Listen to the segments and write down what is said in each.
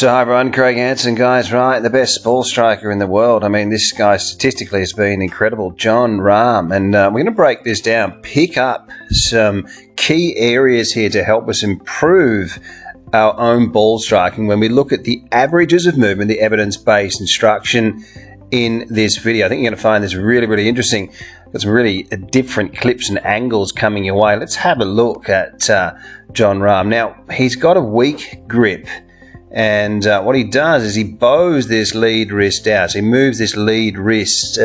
So hi everyone, Craig Hanson, guys, right, the best ball striker in the world. I mean, this guy statistically has been incredible, Jon Rahm, and we're going to break this down, pick up some key areas here to help us improve our own ball striking when we look at the averages of movement, the evidence-based instruction in this video. I think you're going to find this really, really interesting. Got some really different clips and angles coming your way. Let's have a look at Jon Rahm. Now, he's got a weak grip. And what he does is he bows this lead wrist out. So he moves this lead wrist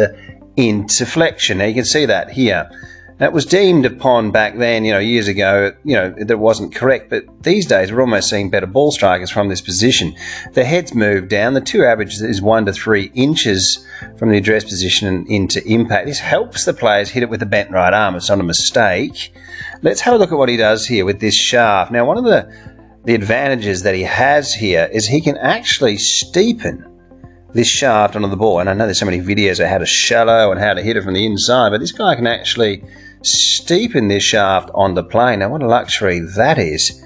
into flexion. Now you can see that here. That was deemed upon back then, years ago, that wasn't correct. But these days we're almost seeing better ball strikers from this position. The head's moved down. The two average is 1 to 3 inches from the address position into impact. This helps the players hit it with the bent right arm. It's not a mistake. Let's have a look at what he does here with this shaft. Now, one of the advantages that he has here is he can actually steepen this shaft onto the ball. And I know there's so many videos of how to shallow and how to hit it from the inside, but this guy can actually steepen this shaft on the plane. Now, what a luxury that is.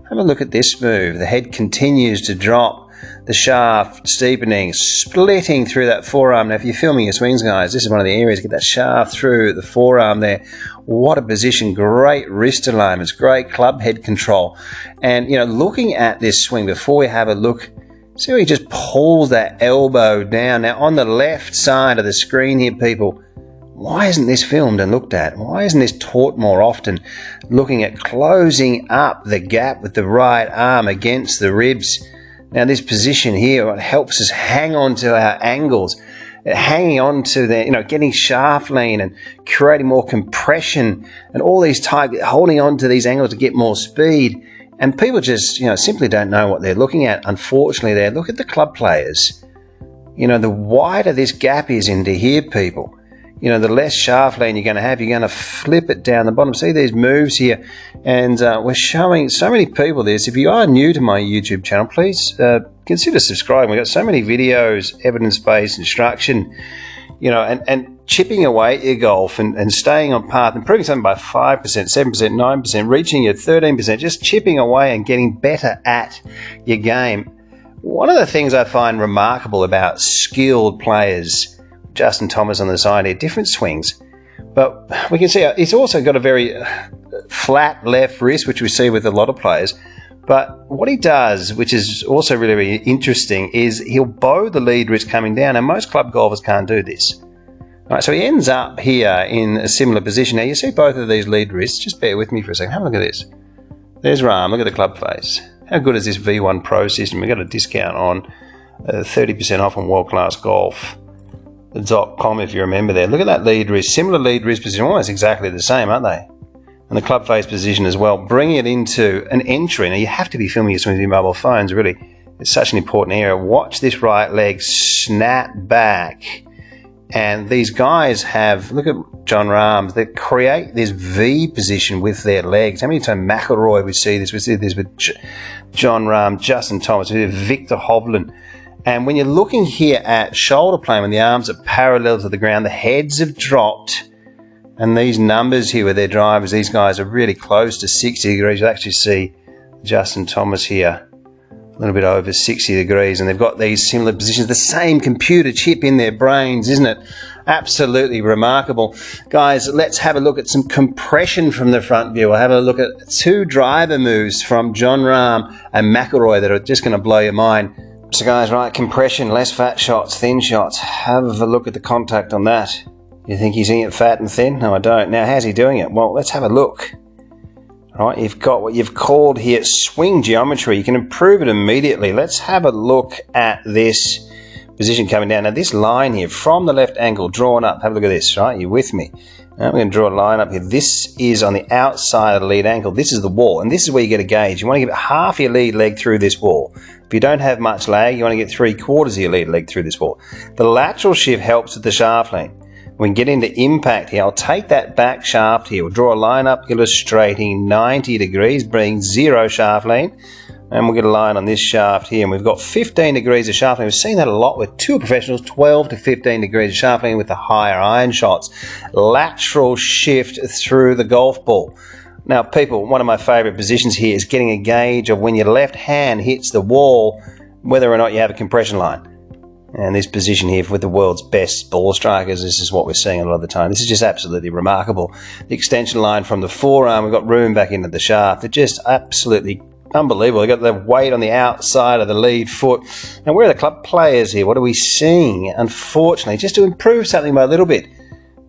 Have a look at this move. The head continues to drop, the shaft steepening, splitting through that forearm. Now, if you're filming your swings, guys, this is one of the areas. Get that shaft through the forearm there. What a position. Great wrist alignments, great club head control. And, looking at this swing before we have a look, see how he just pulls that elbow down. Now, on the left side of the screen here, people, why isn't this filmed and looked at? Why isn't this taught more often? Looking at closing up the gap with the right arm against the ribs. Now, this position here, it helps us hang on to our angles, hanging on to the, getting shaft lean and creating more compression and all these holding on to these angles to get more speed. And people just, simply don't know what they're looking at. Unfortunately, they look at the club players. The wider this gap is into here, people, the less shaft lean you're going to have. You're going to flip it down the bottom. See these moves here. And we're showing so many people this. If you are new to my YouTube channel, please consider subscribing. We've got so many videos, evidence-based instruction, and chipping away at your golf and staying on path, improving something by 5%, 7%, 9%, reaching your 13%, just chipping away and getting better at your game. One of the things I find remarkable about skilled players, Justin Thomas on the side here, different swings, but we can see he's also got a very flat left wrist, which we see with a lot of players. But what he does, which is also really, really interesting, is he'll bow the lead wrist coming down, and most club golfers can't do this. All right, so he ends up here in a similar position. Now, you see both of these lead wrists. Just bear with me for a second. Have a look at this. There's Rahm. Look at the club face. How good is this V1 Pro system? We've got a discount on 30% off on WorldClassGolf.com, if you remember there. Look at that lead wrist. Similar lead wrist position. Almost exactly the same, aren't they? And the club face position as well. Bring it into an entry. Now, you have to be filming your swings with your mobile phones, really. It's such an important area. Watch this right leg snap back. And these guys look at Jon Rahm, they create this V position with their legs. How many times McElroy we see this? We see this with Jon Rahm, Justin Thomas, Victor Hovland. And when you're looking here at shoulder plane, when the arms are parallel to the ground, the heads have dropped. And these numbers here with their drivers, these guys are really close to 60 degrees. You'll actually see Justin Thomas here a little bit over 60 degrees, and they've got these similar positions, the same computer chip in their brains, isn't it? Absolutely remarkable. Guys, let's have a look at some compression from the front view. We'll have a look at two driver moves from Jon Rahm and McElroy that are just going to blow your mind. So guys, right, compression, less fat shots, thin shots. Have a look at the contact on that. You think he's hitting it fat and thin? No, I don't. Now, how's he doing it? Well, let's have a look. All right, you've got what you've called here swing geometry. You can improve it immediately. Let's have a look at this position coming down. Now, this line here from the left angle drawn up. Have a look at this, right? You with me? Now, we're going to draw a line up here. This is on the outside of the lead ankle. This is the wall, and this is where you get a gauge. You want to get half your lead leg through this wall. If you don't have much lag, you want to get 3/4 of your lead leg through this wall. The lateral shift helps with the shaft length. When we get into impact here, I'll take that back shaft here. We'll draw a line up illustrating 90 degrees, bring 0 shaft lean. And we'll get a line on this shaft here. And we've got 15 degrees of shaft lean. We've seen that a lot with tour professionals, 12 to 15 degrees of shaft lean with the higher iron shots. Lateral shift through the golf ball. Now, people, one of my favorite positions here is getting a gauge of when your left hand hits the wall whether or not you have a compression line. And this position here with the world's best ball strikers, this is what we're seeing a lot of the time. This is just absolutely remarkable. The extension line from the forearm, we've got room back into the shaft. It's just absolutely unbelievable. They've got the weight on the outside of the lead foot. And where are the club players here? What are we seeing? Unfortunately, just to improve something by a little bit,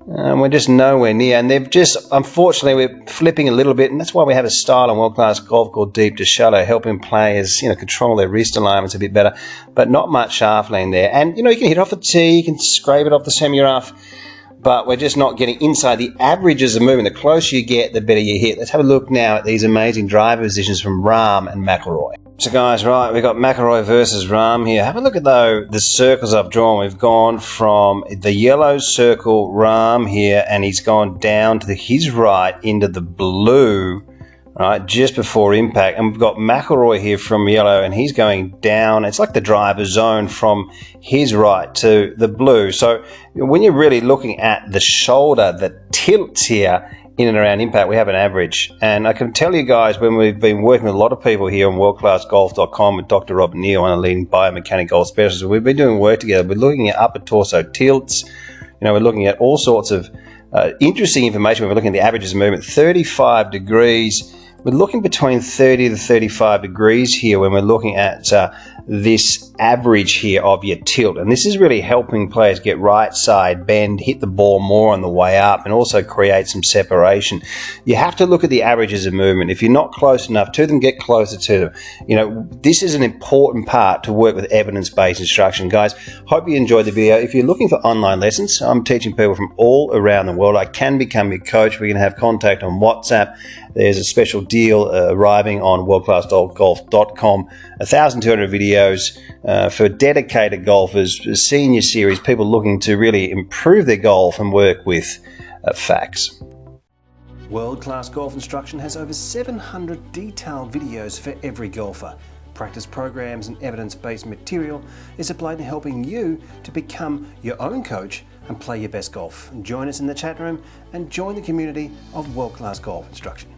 we're just nowhere near. And they've just, unfortunately, we're flipping a little bit. And that's why we have a style in World Class Golf called deep to shallow, helping players, control their wrist alignments a bit better. But not much shaft lane there. And, you can hit off the tee, you can scrape it off the semi-rough. But we're just not getting inside the averages of movement. The closer you get, the better you hit. Let's have a look now at these amazing driver positions from Rahm and Mcelroy. So guys, right, we've got Mcelroy versus Rahm here. Have a look at the circles I've drawn. We've gone from the yellow circle Rahm here, and he's gone down to his right into the blue, right, just before impact. And we've got Mcelroy here from yellow, and he's going down. It's like the driver zone from his right to the blue. So when you're really looking at the shoulder, the tilts here in and around impact, we have an average. And I can tell you guys, when we've been working with a lot of people here on WorldClassGolf.com with Dr. Robert Neal, one of the leading biomechanic golf specialists, we've been doing work together. We're looking at upper torso tilts. We're looking at all sorts of interesting information. We're looking at the averages of movement, 35 degrees. We're looking between 30 to 35 degrees here when we're looking at this average here of your tilt. And this is really helping players get right side bend, hit the ball more on the way up, and also create some separation. You have to look at the averages of movement. If you're not close enough to them, get closer to them. This is an important part to work with evidence-based instruction. Guys, hope you enjoyed the video. If you're looking for online lessons, I'm teaching people from all around the world. I can become your coach. We can have contact on WhatsApp. There's a special deal arriving on WorldClassGolf.com. 1,200 videos for dedicated golfers, a senior series, people looking to really improve their golf and work with facts. World Class Golf Instruction has over 700 detailed videos for every golfer. Practice programs and evidence-based material is applied to helping you to become your own coach and play your best golf. Join us in the chat room and join the community of World Class Golf Instruction.